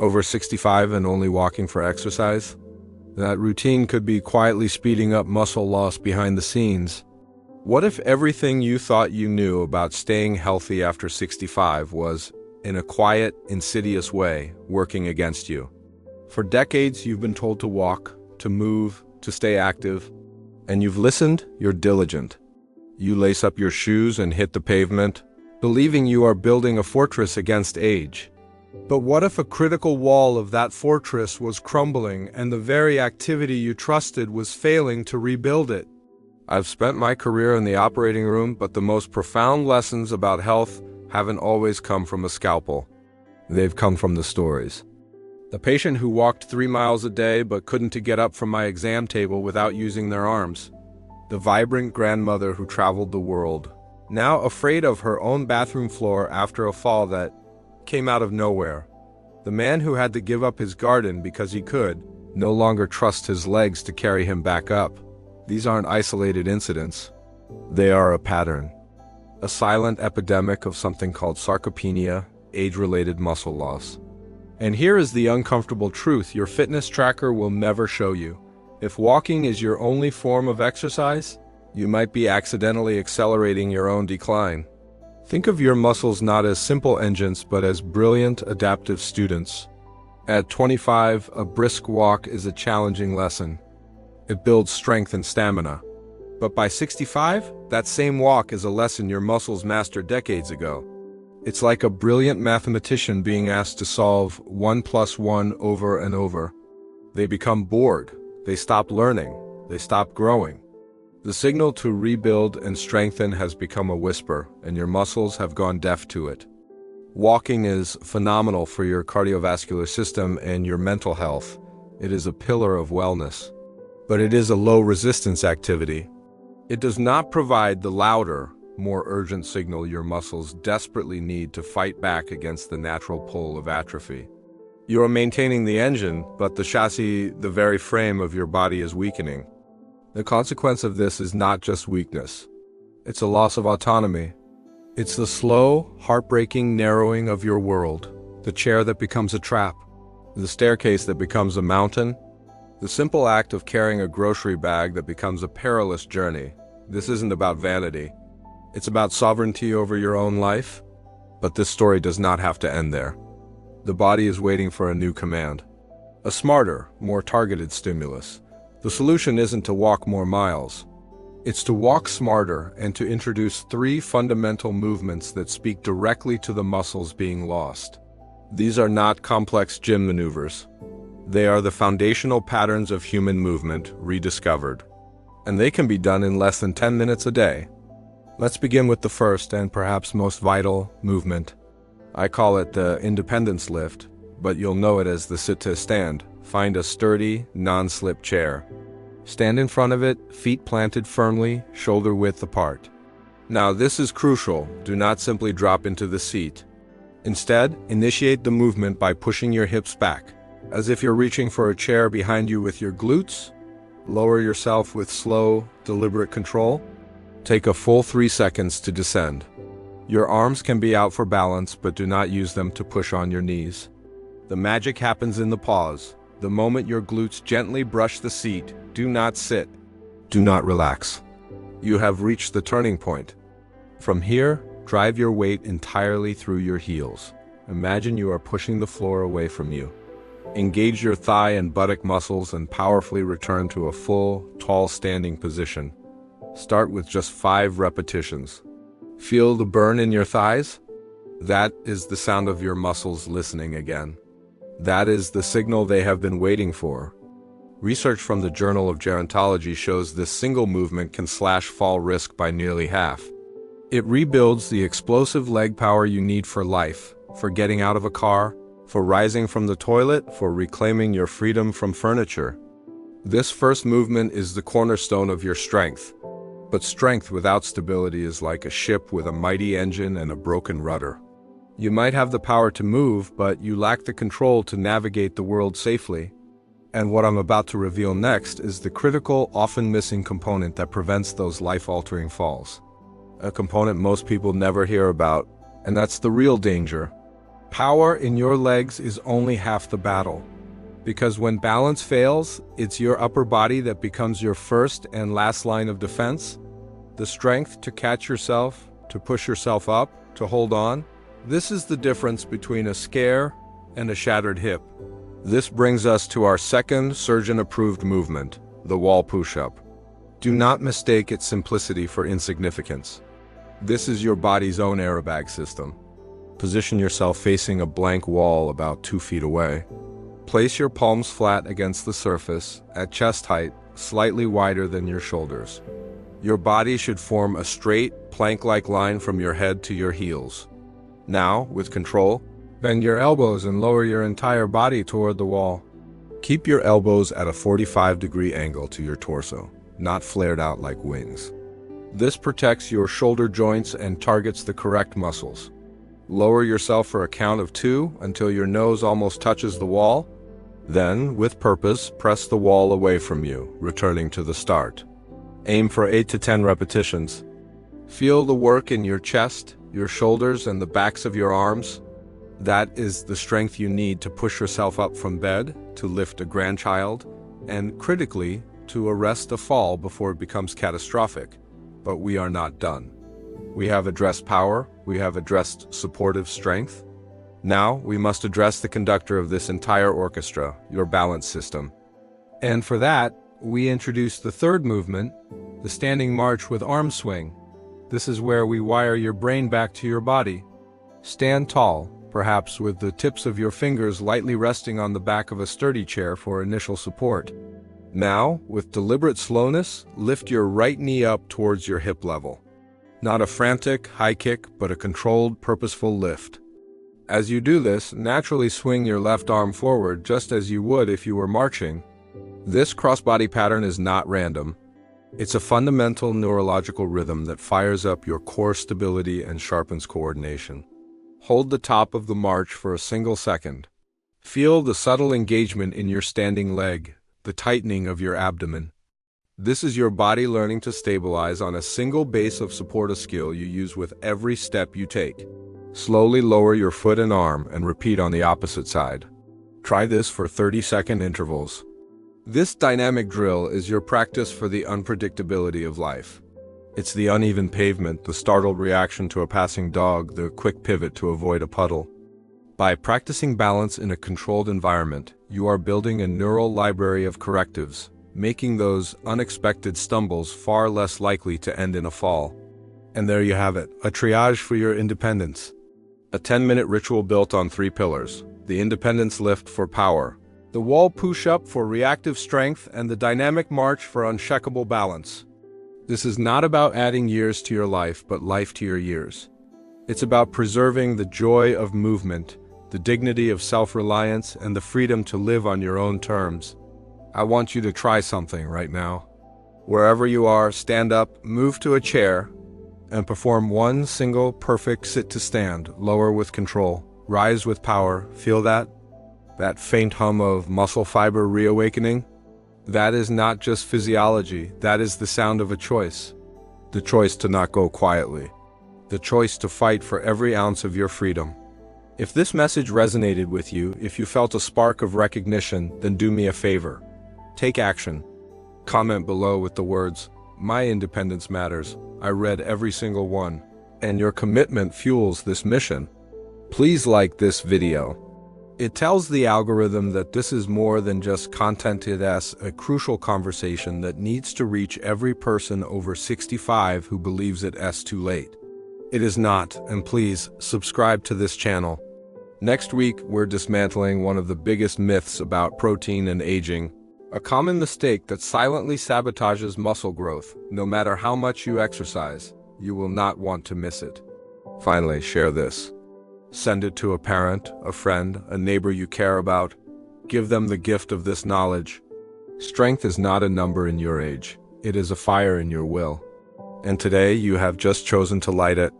Over 65 and only walking for exercise? That routine could be quietly speeding up muscle loss behind the scenes. What if everything you thought you knew about staying healthy after 65 was, in a quiet, insidious way, working against you? For decades, you've been told to walk, to move, to stay active, and you've listened, you're diligent. You lace up your shoes and hit the pavement, believing you are building a fortress against age. But what if a critical wall of that fortress was crumbling and the very activity you trusted was failing to rebuild it? I've spent my career in the operating room, but the most profound lessons about health haven't always come from a scalpel. They've come from the stories. The patient who walked 3 miles a day but couldn't get up from my exam table without using their arms. The vibrant grandmother who traveled the world, now afraid of her own bathroom floor after a fall that came out of nowhere. The man who had to give up his garden because he could no longer trust his legs to carry him back up. These aren't isolated incidents. They are a pattern. A silent epidemic of something called sarcopenia, age-related muscle loss. And here is the uncomfortable truth your fitness tracker will never show you. If walking is your only form of exercise, you might be accidentally accelerating your own decline. Think of your muscles not as simple engines but as brilliant adaptive students. At 25, a brisk walk is a challenging lesson. It builds strength and stamina. But by 65, that same walk is a lesson your muscles mastered decades ago. It's like a brilliant mathematician being asked to solve 1 + 1 over and over. They become bored. They stop learning. They stop growing. The signal to rebuild and strengthen has become a whisper, and your muscles have gone deaf to it. Walking is phenomenal for your cardiovascular system and your mental health. It is a pillar of wellness. But it is a low-resistance activity. It does not provide the louder, more urgent signal your muscles desperately need to fight back against the natural pull of atrophy. You are maintaining the engine, but the chassis, the very frame of your body, is weakening. The consequence of this is not just weakness. It's a loss of autonomy. It's the slow, heartbreaking narrowing of your world. The chair that becomes a trap. The staircase that becomes a mountain. The simple act of carrying a grocery bag that becomes a perilous journey. This isn't about vanity. It's about sovereignty over your own life. But this story does not have to end there. The body is waiting for a new command. A smarter, more targeted stimulus. The solution isn't to walk more miles. It's to walk smarter and to introduce 3 fundamental movements that speak directly to the muscles being lost. These are not complex gym maneuvers. They are the foundational patterns of human movement rediscovered. And they can be done in less than 10 minutes a day. Let's begin with the first and perhaps most vital movement. I call it the independence lift, but you'll know it as the sit-to-stand. Find a sturdy, non-slip chair. Stand in front of it, feet planted firmly, shoulder width apart. Now this is crucial. Do not simply drop into the seat. Instead, initiate the movement by pushing your hips back, as if you're reaching for a chair behind you with your glutes. Lower yourself with slow, deliberate control. Take a full 3 seconds to descend. Your arms can be out for balance, but do not use them to push on your knees. The magic happens in the pause. The moment your glutes gently brush the seat, do not sit. Do not relax. You have reached the turning point. From here, drive your weight entirely through your heels. Imagine you are pushing the floor away from you. Engage your thigh and buttock muscles and powerfully return to a full, tall standing position. Start with just 5 repetitions. Feel the burn in your thighs? That is the sound of your muscles listening again. That is the signal they have been waiting for. Research from the Journal of Gerontology shows this single movement can slash fall risk by nearly half. It rebuilds the explosive leg power you need for life, for getting out of a car, for rising from the toilet, for reclaiming your freedom from furniture. This first movement is the cornerstone of your strength. But strength without stability is like a ship with a mighty engine and a broken rudder. You might have the power to move, but you lack the control to navigate the world safely. And what I'm about to reveal next is the critical, often missing component that prevents those life-altering falls. A component most people never hear about, and that's the real danger. Power in your legs is only half the battle. Because when balance fails, it's your upper body that becomes your first and last line of defense. The strength to catch yourself, to push yourself up, to hold on. This is the difference between a scare and a shattered hip. This brings us to our second surgeon-approved movement, the wall push-up. Do not mistake its simplicity for insignificance. This is your body's own airbag system. Position yourself facing a blank wall about 2 feet away. Place your palms flat against the surface, at chest height, slightly wider than your shoulders. Your body should form a straight, plank-like line from your head to your heels. Now, with control, bend your elbows and lower your entire body toward the wall. Keep your elbows at a 45-degree angle to your torso, not flared out like wings. This protects your shoulder joints and targets the correct muscles. Lower yourself for a count of 2 until your nose almost touches the wall. Then, with purpose, press the wall away from you, returning to the start. Aim for 8 to 10 repetitions. Feel the work in your chest, your shoulders, and the backs of your arms. That is the strength you need to push yourself up from bed, to lift a grandchild, and critically, to arrest a fall before it becomes catastrophic. But we are not done. We have addressed power, we have addressed supportive strength. Now we must address the conductor of this entire orchestra, your balance system. And for that, we introduce the third movement, the standing march with arm swing. This is where we wire your brain back to your body. Stand tall, perhaps with the tips of your fingers lightly resting on the back of a sturdy chair for initial support. Now, with deliberate slowness, lift your right knee up towards your hip level. Not a frantic, high kick, but a controlled, purposeful lift. As you do this, naturally swing your left arm forward just as you would if you were marching. This crossbody pattern is not random. It's a fundamental neurological rhythm that fires up your core stability and sharpens coordination. Hold the top of the march for a single second. Feel the subtle engagement in your standing leg, the tightening of your abdomen. This is your body learning to stabilize on a single base of support, a skill you use with every step you take. Slowly lower your foot and arm and repeat on the opposite side. Try this for 30-second intervals. This dynamic drill is your practice for the unpredictability of life. It's the uneven pavement, the startled reaction to a passing dog, the quick pivot to avoid a puddle. By practicing balance in a controlled environment, you are building a neural library of correctives, making those unexpected stumbles far less likely to end in a fall. And there you have it, a triage for your independence. A 10-minute ritual built on 3 pillars: the independence lift for power, the wall push-up for reactive strength, and the dynamic march for unshakable balance. This is not about adding years to your life, but life to your years. It's about preserving the joy of movement, the dignity of self-reliance, and the freedom to live on your own terms. I want you to try something right now. Wherever you are, stand up, move to a chair, and perform one single perfect sit to stand. Lower with control, rise with power. Feel that? That faint hum of muscle fiber reawakening? That is not just physiology, that is the sound of a choice. The choice to not go quietly. The choice to fight for every ounce of your freedom. If this message resonated with you, if you felt a spark of recognition, then do me a favor. Take action. Comment below with the words, "My independence matters. I read every single one." And your commitment fuels this mission. Please like this video. It tells the algorithm that this is more than just content. It is a crucial conversation that needs to reach every person over 65 who believes it is too late. It is not, and please subscribe to this channel. Next week, we're dismantling one of the biggest myths about protein and aging, a common mistake that silently sabotages muscle growth. No matter how much you exercise, you will not want to miss it. Finally, share this. Send it to a parent, a friend, a neighbor you care about. Give them the gift of this knowledge. Strength is not a number in your age. It is a fire in your will. And today you have just chosen to light it.